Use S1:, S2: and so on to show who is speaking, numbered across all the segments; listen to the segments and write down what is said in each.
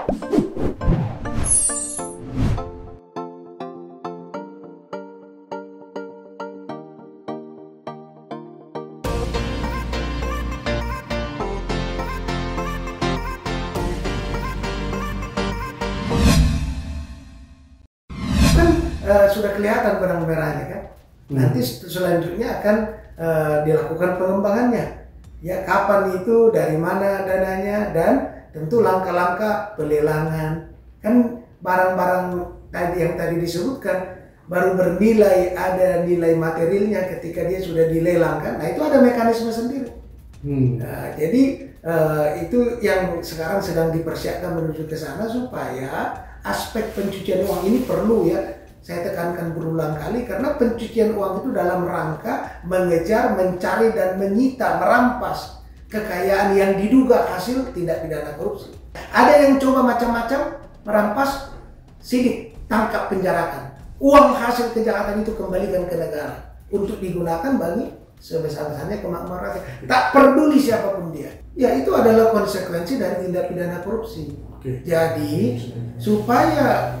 S1: Sudah kelihatan benang merahnya kan. Nanti selanjutnya akan dilakukan pengembangannya. Ya, kapan itu, dari mana dananya, dan tentu langkah-langkah pelelangan. Kan barang-barang tadi yang tadi disebutkan baru bernilai, ada nilai materialnya ketika dia sudah dilelangkan. Nah, itu ada mekanisme sendiri. Nah, jadi itu yang sekarang sedang dipersiapkan menuju ke sana, supaya aspek pencucian uang ini perlu, ya, saya tekankan berulang kali, karena pencucian uang itu dalam rangka mengejar, mencari, dan menyita, merampas kekayaan yang diduga hasil tindak pidana korupsi. Ada yang coba macam-macam merampas, sidik, tangkap, penjarakan. Uang hasil kejahatan itu kembalikan ke negara untuk digunakan bagi sebesar-besarnya kemakmuran rakyat. Tak peduli siapapun dia. Ya, itu adalah konsekuensi dari tindak pidana korupsi. Jadi supaya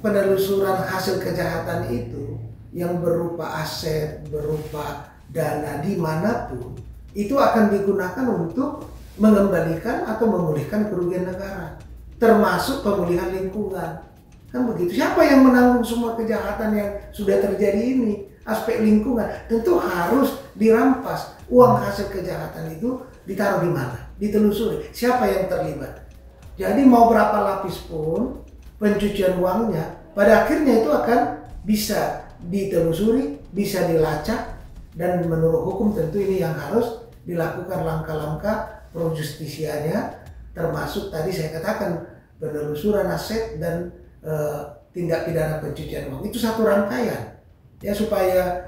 S1: penelusuran hasil kejahatan itu yang berupa aset, berupa dana dimanapun, itu akan digunakan untuk mengembalikan atau memulihkan kerugian negara, termasuk pemulihan lingkungan. Kan begitu. Siapa yang menanggung semua kejahatan yang sudah terjadi ini? Aspek lingkungan tentu harus dirampas. Uang hasil kejahatan itu ditaruh di mana? Ditelusuri. Siapa yang terlibat? Jadi mau berapa lapis pun pencucian uangnya, pada akhirnya itu akan bisa ditelusuri, bisa dilacak, dan menurut hukum tentu ini yang harus dilakukan langkah-langkah pro justisianya, termasuk tadi saya katakan penelusuran aset dan tindak pidana pencucian uang. Itu satu rangkaian, ya, supaya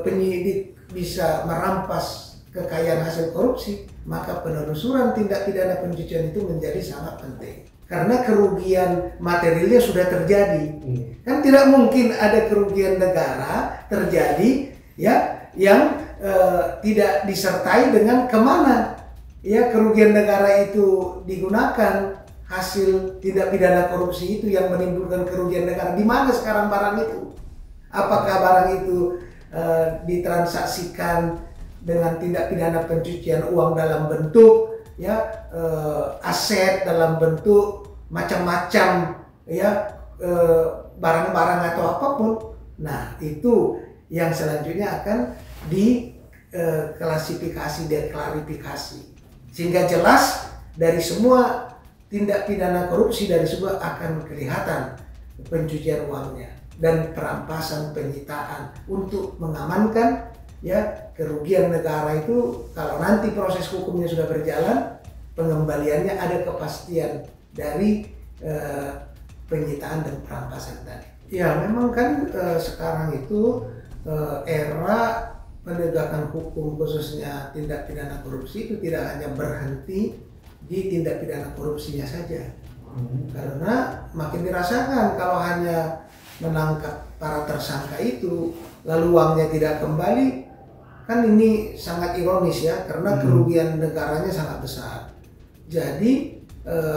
S1: penyidik bisa merampas kekayaan hasil korupsi, maka penelusuran tindak pidana pencucian itu menjadi sangat penting. Karena kerugian materialnya sudah terjadi. Kan tidak mungkin ada kerugian negara terjadi, ya, yang tidak disertai dengan kemana, ya, kerugian negara itu digunakan, hasil tindak pidana korupsi itu yang menimbulkan kerugian negara. Di mana sekarang barang itu? Apakah barang itu ditransaksikan dengan tindak pidana pencucian uang dalam bentuk, ya, aset, dalam bentuk macam-macam, ya, barang-barang atau apapun. Nah, itu yang selanjutnya akan diklasifikasi, diklarifikasi, sehingga jelas dari semua tindak pidana korupsi dari sebuah akan kelihatan pencucian uangnya dan perampasan, penyitaan untuk mengamankan, ya, kerugian negara itu. Kalau nanti proses hukumnya sudah berjalan, pengembaliannya ada kepastian dari penyitaan dan perampasan tadi. Ya, memang kan sekarang itu era penegakan hukum khususnya tindak pidana korupsi itu tidak hanya berhenti di tindak pidana korupsinya saja. Karena makin dirasakan kalau hanya menangkap para tersangka itu lalu uangnya tidak kembali, kan ini sangat ironis, ya, karena kerugian negaranya sangat besar. Jadi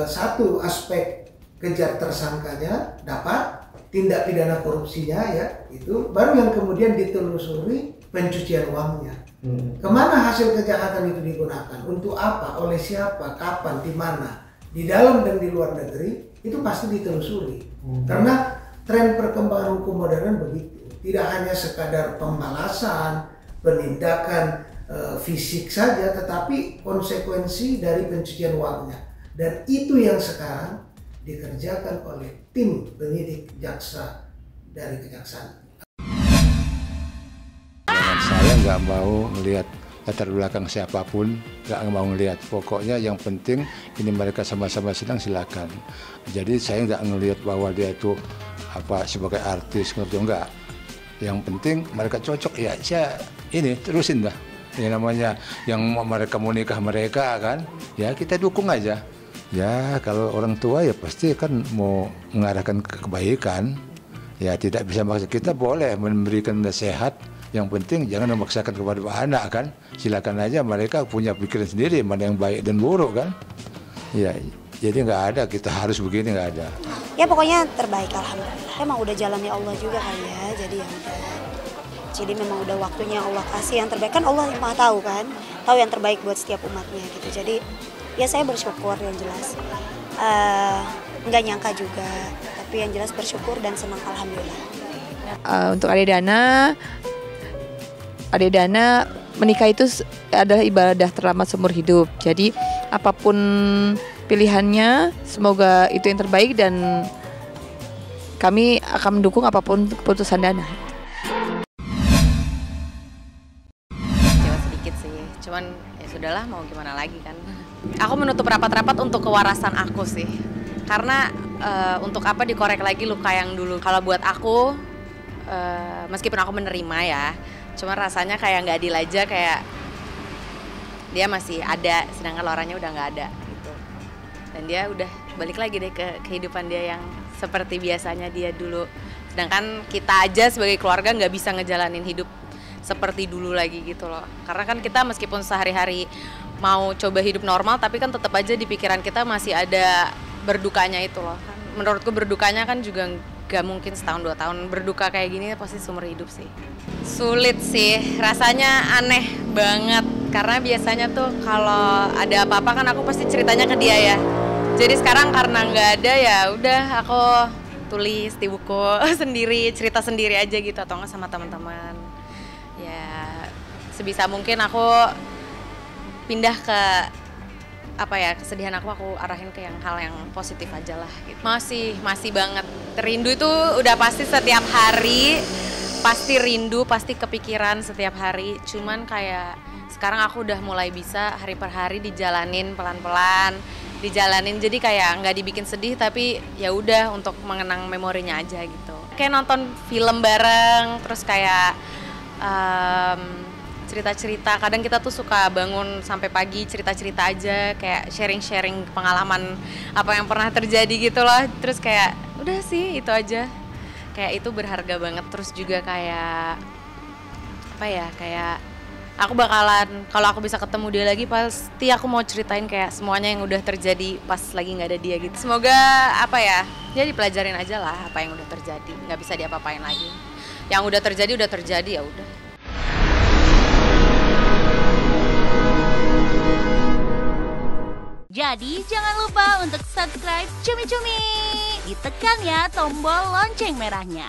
S1: satu aspek kejar tersangkanya dapat, tindak pidana korupsinya, ya, itu baru yang kemudian ditelusuri pencucian uangnya. Kemana hasil kejahatan itu digunakan, untuk apa, oleh siapa, kapan, di mana, di dalam dan di luar negeri, itu pasti ditelusuri. Karena tren perkembangan hukum modern begitu, tidak hanya sekadar pembalasan, penindakan fisik saja, tetapi konsekuensi dari pencucian uangnya. Dan itu yang sekarang dikerjakan oleh tim penyidik jaksa dari kejaksaan.
S2: Saya nggak mau melihat latar belakang siapapun, nggak mau melihat. Pokoknya yang penting ini mereka sama-sama sedang, silakan. Jadi saya nggak ngelihat bahwa dia itu apa sebagai artis, enggak. Yang penting mereka cocok, ya saya ini terusin dah. Ini namanya yang mereka mau nikah mereka kan, ya kita dukung aja. Ya kalau orang tua ya pasti kan mau mengarahkan ke kebaikan. Ya tidak bisa maksa, kita boleh memberikan nasihat. Yang penting jangan memaksakan kepada anak kan. Silakan aja mereka punya pikiran sendiri mana yang baik dan buruk kan. Ya Jadi nggak ada kita harus begini, nggak ada.
S3: Ya pokoknya terbaik alhamdulillah. Emang udah jalannya Allah juga kali ya. Jadi ya udah. Jadi memang udah waktunya Allah kasih yang terbaik, kan Allah yang Maha tahu kan. Tahu yang terbaik buat setiap umatnya gitu. Jadi ya saya bersyukur yang jelas. Nggak nyangka juga, tapi yang jelas bersyukur dan senang alhamdulillah.
S4: Untuk Adik Dana menikah itu adalah ibadah terlama seumur hidup. Jadi apapun pilihannya, semoga itu yang terbaik dan kami akan mendukung apapun keputusan Dana.
S5: Cewek sedikit sih, cuman ya sudahlah, mau gimana lagi kan. Aku menutup rapat-rapat untuk kewarasan aku sih, karena untuk apa dikorek lagi luka yang dulu. Kalau buat aku, meskipun aku menerima ya, cuma rasanya kayak nggak adil aja, kayak dia masih ada sedangkan Lauranya udah nggak ada gitu. Dan dia udah balik lagi deh ke kehidupan dia yang seperti biasanya dia dulu. Sedangkan kita aja sebagai keluarga nggak bisa ngejalanin hidup seperti dulu lagi gitu loh. Karena kan kita meskipun sehari-hari mau coba hidup normal, tapi kan tetap aja di pikiran kita masih ada berdukanya itu loh. Menurutku berdukanya kan juga gak mungkin setahun 2 tahun, berduka kayak gini pasti seumur hidup sih. Sulit sih, rasanya aneh banget. Karena biasanya tuh kalau ada apa-apa kan aku pasti ceritanya ke dia ya. Jadi sekarang karena nggak ada ya udah aku tulis di buku sendiri, cerita sendiri aja gitu, atau nggak sama teman-teman. Ya sebisa mungkin aku pindah ke apa ya, kesedihan aku arahin ke hal yang positif aja lah gitu. Masih banget rindu itu udah pasti setiap hari, pasti rindu, pasti kepikiran setiap hari. Cuman kayak sekarang aku udah mulai bisa hari per hari dijalanin pelan-pelan, dijalanin, jadi kayak nggak dibikin sedih tapi ya udah untuk mengenang memorinya aja gitu. Kayak nonton film bareng, terus kayak cerita-cerita, kadang kita tuh suka bangun sampai pagi cerita-cerita aja, kayak sharing-sharing pengalaman apa yang pernah terjadi gitu loh. Terus kayak udah sih itu aja, kayak itu berharga banget. Terus juga kayak apa ya, kayak aku bakalan, kalau aku bisa ketemu dia lagi pasti aku mau ceritain kayak semuanya yang udah terjadi pas lagi nggak ada dia gitu. Semoga apa ya dipelajarin aja lah apa yang udah terjadi, nggak bisa diapa-apain lagi. Yang udah terjadi ya udah.
S6: Jadi jangan lupa untuk subscribe Cumi Cumi. Ditekan ya tombol lonceng merahnya.